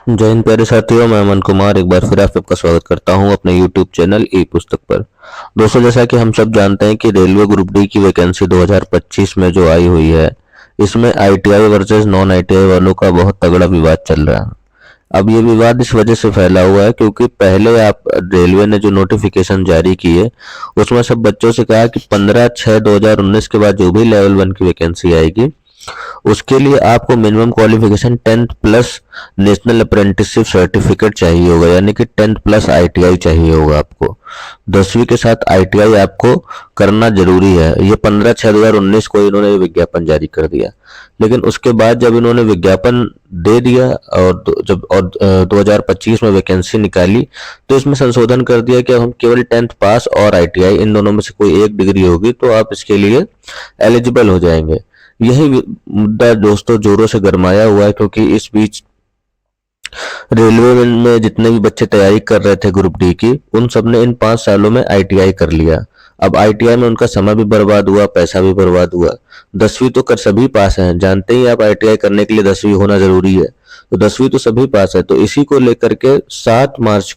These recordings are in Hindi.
जय हिंद प्यारे साथियों, मैं अमन कुमार एक बार फिर आप सबका स्वागत करता हूं अपने यूट्यूब चैनल ई पुस्तक पर। दोस्तों, जैसा कि हम सब जानते हैं कि रेलवे ग्रुप डी की वैकेंसी 2025 में जो आई हुई है, इसमें आईटीआई वर्सेस नॉन आईटीआई वालों का बहुत तगड़ा विवाद चल रहा है। अब ये विवाद इस वजह से फैला हुआ है क्योंकि पहले आप रेलवे ने जो नोटिफिकेशन जारी किए उसमें सब बच्चों से कहा कि 15/6/2019 के बाद जो भी लेवल 1 की वैकेंसी आएगी उसके लिए आपको minimum qualification 10th plus national apprenticeship certificate चाहिए होगा, यानी कि 10th प्लस आईटीआई चाहिए होगा आपको। 10वीं के साथ आईटीआई आपको करना जरूरी है। ये 15/6/2019 को इन्होंने विज्ञापन जारी कर दिया, लेकिन उसके बाद जब इन्होंने विज्ञापन दे दिया और 2025 में वैकेंसी निकाली तो इसमें संशोधन कर दिया कि हम केवल 10th पास और आईटीआई इन दोनों में से कोई एक डिग्री होगी तो आप इसके लिए एलिजिबल हो जाएंगे। यही मुद्दा दोस्तों जोरों से गरमाया हुआ है क्योंकि इस बीच रेलवे में जितने भी बच्चे तैयारी कर रहे थे ग्रुप डी की, उन सब ने इन 5 सालों में आईटीआई कर लिया। अब आईटीआई में उनका समय भी बर्बाद हुआ, पैसा भी बर्बाद हुआ। 10वीं तो कर सभी पास हैं, जानते ही आप आईटीआई करने के लिए 10वीं होना जरूरी है, तो 10वीं तो सभी पास है। तो इसी को लेकर के 7 मार्च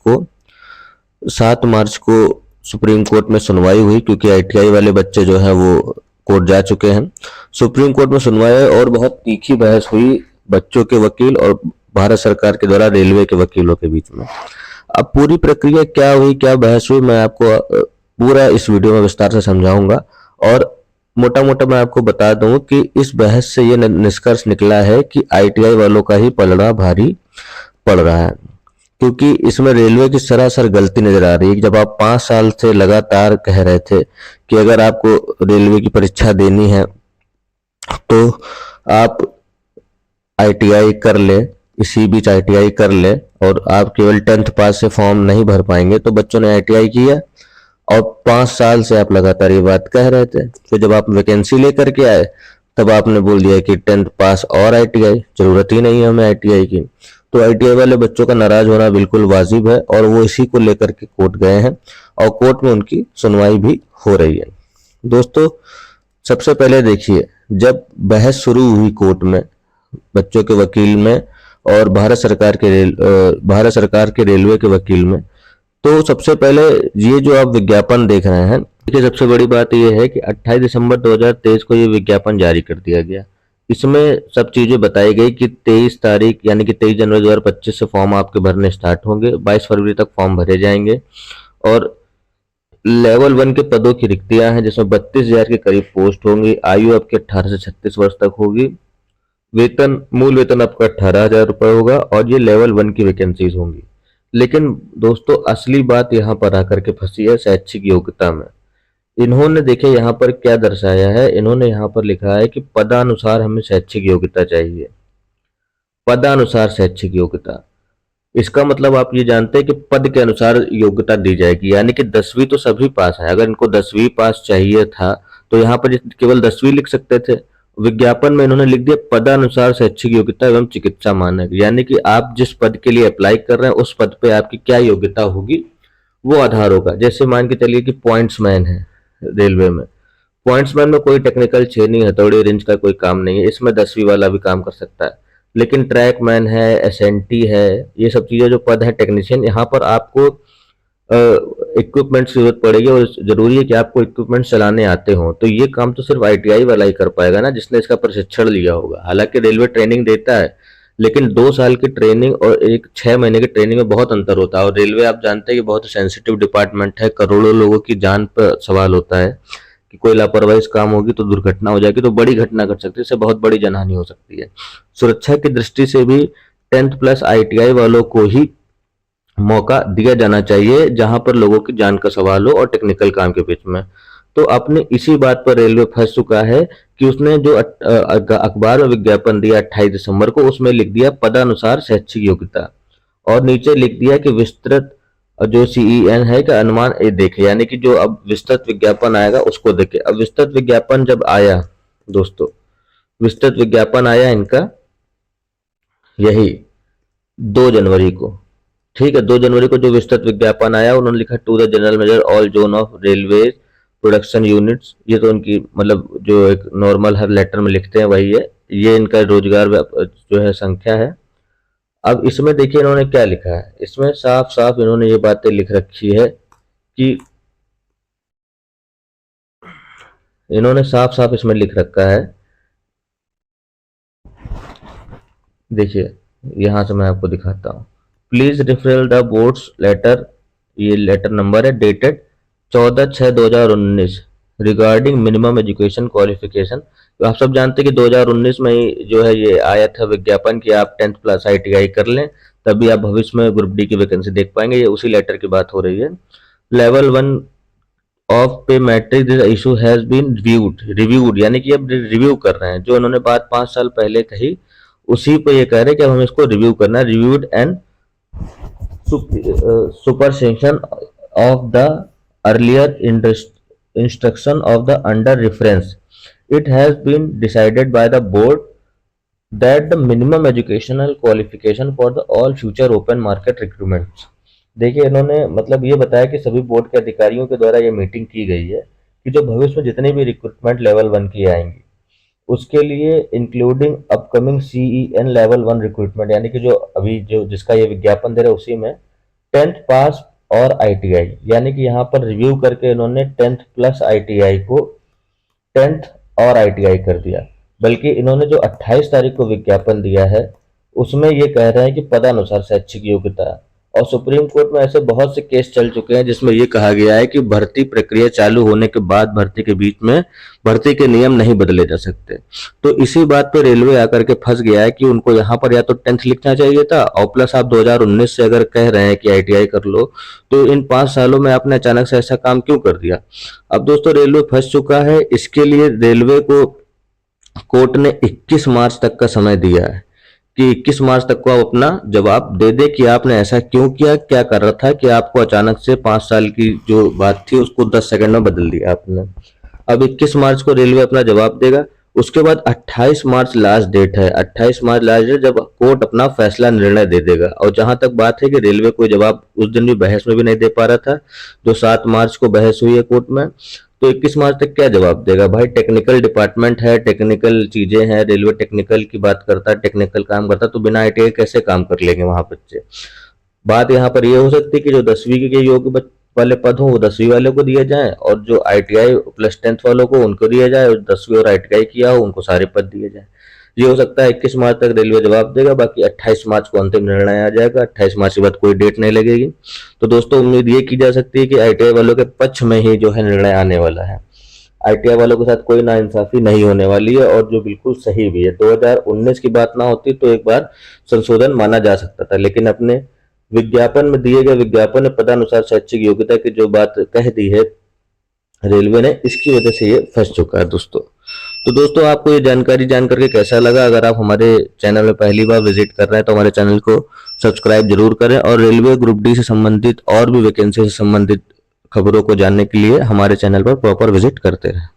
को सुप्रीम कोर्ट में सुनवाई हुई क्योंकि आईटीआई वाले बच्चे जो है वो कोर्ट जा चुके हैं। सुप्रीम कोर्ट में सुनवाई और बहुत तीखी बहस हुई बच्चों के वकील और भारत सरकार के द्वारा रेलवे के वकीलों के बीच में। अब पूरी प्रक्रिया क्या हुई, क्या बहस हुई, मैं आपको पूरा इस वीडियो में विस्तार से समझाऊंगा। और मोटा मोटा मैं आपको बता दूं कि इस बहस से ये निष्कर्ष निकला है कि आईटीआई वालों का ही पलड़ा भारी पड़ रहा है, क्योंकि इसमें रेलवे की सरासर गलती नजर आ रही है। जब आप 5 साल से लगातार कह रहे थे कि अगर आपको रेलवे की परीक्षा देनी है तो आप आईटीआई कर ले, इसी बीच आईटीआई कर ले, और आप केवल 10th पास से फॉर्म नहीं भर पाएंगे। तो बच्चों ने आईटीआई किया और 5 साल से आप लगातार ये बात कह रहे थे। फिर जब आप वैकेंसी लेकर के आए तब आपने बोल दिया कि 10th पास और आईटीआई, जरूरत ही नहीं है हमें आईटीआई की। तो आईटीआई वाले बच्चों का नाराज होना बिल्कुल वाजिब है और वो इसी को लेकर के कोर्ट गए हैं और कोर्ट में उनकी सुनवाई भी हो रही है। दोस्तों, सबसे पहले देखिए, जब बहस शुरू हुई कोर्ट में बच्चों के वकील में और भारत सरकार के रेलवे के वकील में, तो सबसे पहले ये जो आप विज्ञापन देख रहे हैं, देखिए सबसे बड़ी बात यह है कि 28 दिसंबर 2023 को ये विज्ञापन जारी कर दिया गया। इसमें सब चीजें बताई गई कि 23 तारीख यानी कि 23 जनवरी 2025 से फॉर्म आपके भरने स्टार्ट होंगे, 22 फरवरी तक फॉर्म भरे जाएंगे। और लेवल 1 के पदों की रिक्तियां हैं जिसमें 32,000 के करीब पोस्ट होंगी। आयु आपके 18 से 36 वर्ष तक होगी। मूल वेतन आपका 18,000 रुपए होगा और ये लेवल 1 की वैकेंसीज होंगी। लेकिन दोस्तों, असली बात यहाँ पर आकर के फंसी है शैक्षिक योग्यता में। इन्होंने देखे यहाँ पर क्या दर्शाया है, इन्होंने यहाँ पर लिखा है कि पदानुसार हमें शैक्षिक योग्यता चाहिए। पदानुसार शैक्षिक योग्यता, इसका मतलब आप ये जानते हैं कि पद के अनुसार योग्यता दी जाएगी, यानी कि 10वीं तो सभी पास है। अगर इनको 10वीं पास चाहिए था तो यहाँ पर केवल 10वीं लिख सकते थे। विज्ञापन में इन्होंने लिख दिया पदानुसार शैक्षिक योग्यता एवं चिकित्सा मानक, यानी कि आप जिस पद के लिए अप्लाई कर रहे हैं उस पद पे आपकी क्या योग्यता होगी वो आधार होगा। जैसे मान के चलिए कि पॉइंट्समैन है रेलवे में, पॉइंट्समैन में कोई टेक्निकल छेनी हथौड़ी रेंज का कोई काम नहीं है, इसमें 10वीं वाला भी काम कर सकता है। लेकिन ट्रैक मैन है, एसएनटी है, ये सब चीजें जो पद है टेक्नीशियन, यहाँ पर आपको इक्विपमेंट की जरूरत पड़ेगी और जरूरी है कि आपको इक्विपमेंट चलाने आते हों। तो ये काम तो सिर्फ आईटीआई वाला ही कर पाएगा ना, जिसने इसका प्रशिक्षण लिया होगा। हालांकि रेलवे ट्रेनिंग देता है, लेकिन 2 साल की ट्रेनिंग और 6 महीने की ट्रेनिंग में बहुत अंतर होता है। और रेलवे आप जानते हैं कि बहुत सेंसिटिव डिपार्टमेंट है, करोड़ों लोगों की जान पर सवाल होता है कि कोई लापरवाही से काम होगी तो दुर्घटना हो जाएगी, तो बड़ी घटना घट सकती है, इससे बहुत बड़ी जनहानि हो सकती है। सुरक्षा की दृष्टि से भी 10th प्लस आईटीआई वालों को ही मौका दिया जाना चाहिए जहां पर लोगों की जान का सवाल हो और टेक्निकल काम के बीच में। तो अपने इसी बात पर रेलवे फंस चुका है कि उसने जो अखबार में विज्ञापन दिया 28 दिसंबर को, उसमें लिख दिया पदानुसार शैक्षिक योग्यता और नीचे लिख दिया कि विस्तृत जो सीईएन है का अनुमान ये देखे, यानी कि जो अब विस्तृत विज्ञापन आएगा उसको देखे। अब विस्तृत विज्ञापन जब आया दोस्तों, विस्तृत विज्ञापन आया इनका यही 2 जनवरी को, ठीक है। 2 जनवरी को जो विस्तृत विज्ञापन आया, उन्होंने लिखा to the general manager all zone of railway production units. ये तो उनकी मतलब जो एक नॉर्मल हर लेटर में लिखते हैं वही है, ये इनका रोजगार जो है संख्या है। अब इसमें देखिए इन्होंने क्या लिखा है, इसमें साफ साफ इन्होंने ये बातें लिख रखी है कि इन्होंने साफ साफ इसमें लिख रखा है, देखिए यहां से मैं आपको दिखाता हूं। Please refill the boards letter, ये लेटर नंबर है dated 14/6/2019 regarding minimum education qualification. तो आप सब जानते हैं कि 2019 में ही जो है ये आया था विज्ञापन कि आप 10th प्लस ITI कर लें, तभी आप भविष्य में ग्रुप डी की वैकेंसी देख पाएंगे। ये उसी लेटर की बात हो रही है। Level 1 of pay matrix this issue has been reviewed, यानी कि अब रिव्यू कर रहे हैं। जो इन्होंने बात 5 साल पहले कही उसी पे ये कह रहे हैं कि अब हम इसको रिव्यू करना है। Reviewed and supersession of the earlier instruction of the under reference. It has been decided by the board that the minimum educational qualification for the all future open market recruitments। देखिए इन्होंने मतलब ये बताया कि सभी बोर्ड के अधिकारियों के द्वारा ये मीटिंग की गई है कि जो भविष्य में जितने भी रिक्रूटमेंट लेवल 1 की आएंगी उसके लिए including upcoming CEN level 1 recruitment, यानी कि जो अभी जो जिसका ये विज्ञापन दे रहे हैं उसी में 10th पास और ITI, यानी कि यहाँ पर रिव्यू करके इन्होंने 10th प्लस ITI को 10th और ITI कर दिया। बल्कि इन्होंने जो 28 तारीख को विज्ञापन दिया है उसमें ये कह रहे हैं कि पदानुसार शैक्षिक योग्यता। और सुप्रीम कोर्ट में ऐसे बहुत से केस चल चुके हैं जिसमें ये कहा गया है कि भर्ती प्रक्रिया चालू होने के बाद भर्ती के बीच में भर्ती के नियम नहीं बदले जा सकते। तो इसी बात पे रेलवे आकर के फंस गया है कि उनको यहाँ पर या तो 10th लिखना चाहिए था, और प्लस आप 2019 से अगर कह रहे हैं कि ITI कर लो, तो इन 5 सालों में आपने अचानक से ऐसा काम क्यों कर दिया। अब दोस्तों रेलवे फंस चुका है। इसके लिए रेलवे को कोर्ट ने 21 मार्च तक का समय दिया है कि 21 मार्च तक को आप अपना जवाब दे दे कि आपने ऐसा क्यों किया, क्या कर रहा था कि आपको अचानक से 5 साल की जो बात थी उसको 10 सेकंड में बदल दिया आपने। अब 21 मार्च को रेलवे अपना जवाब देगा। उसके बाद 28 मार्च लास्ट डेट है। 28 मार्च लास्ट डेट जब कोर्ट अपना फैसला निर्णय दे देगा। और जहां तक बात है कि रेलवे कोई जवाब उस दिन भी बहस में भी नहीं दे पा रहा था, जो 7 मार्च को बहस हुई है कोर्ट में, तो 21 मार्च तक क्या जवाब देगा भाई। टेक्निकल डिपार्टमेंट है, टेक्निकल चीजें हैं, रेलवे टेक्निकल की बात करता है, टेक्निकल काम करता है, तो बिना ITI कैसे काम कर लेंगे वहां बच्चे। बात यहाँ पर ये हो सकती है कि जो 10वीं के योग्य वाले पद हो वो 10वीं वाले को दिए जाएं, और जो ITI प्लस 10th वालों को उनको दिया जाए, और 10वीं और ITI किया हो उनको सारे पद दिए जाए। ये हो सकता है 21 मार्च तक रेलवे जवाब देगा, बाकी 28 मार्च को अंतिम निर्णय आ जाएगा। 28 मार्च के बाद कोई डेट नहीं लगेगी। तो दोस्तों उम्मीद ये की जा सकती है कि ITI वालों के पक्ष में ही जो है निर्णय आने वाला है। ITI वालों के साथ कोई नाइंसाफी नहीं होने वाली है, और जो बिल्कुल सही भी है। 2019 की बात ना होती तो एक बार संशोधन माना जा सकता था, लेकिन अपने विज्ञापन में दिए गए विज्ञापन में पदानुसार शैक्षिक योग्यता की जो बात कह दी है रेलवे ने, इसकी वजह से ये फंस चुका है दोस्तों। तो दोस्तों आपको ये जानकारी जान करके कैसा लगा। अगर आप हमारे चैनल में पहली बार विजिट कर रहे हैं तो हमारे चैनल को सब्सक्राइब जरूर करें, और रेलवे ग्रुप डी से संबंधित और भी वैकेंसी से संबंधित खबरों को जानने के लिए हमारे चैनल पर प्रॉपर विजिट करते रहें।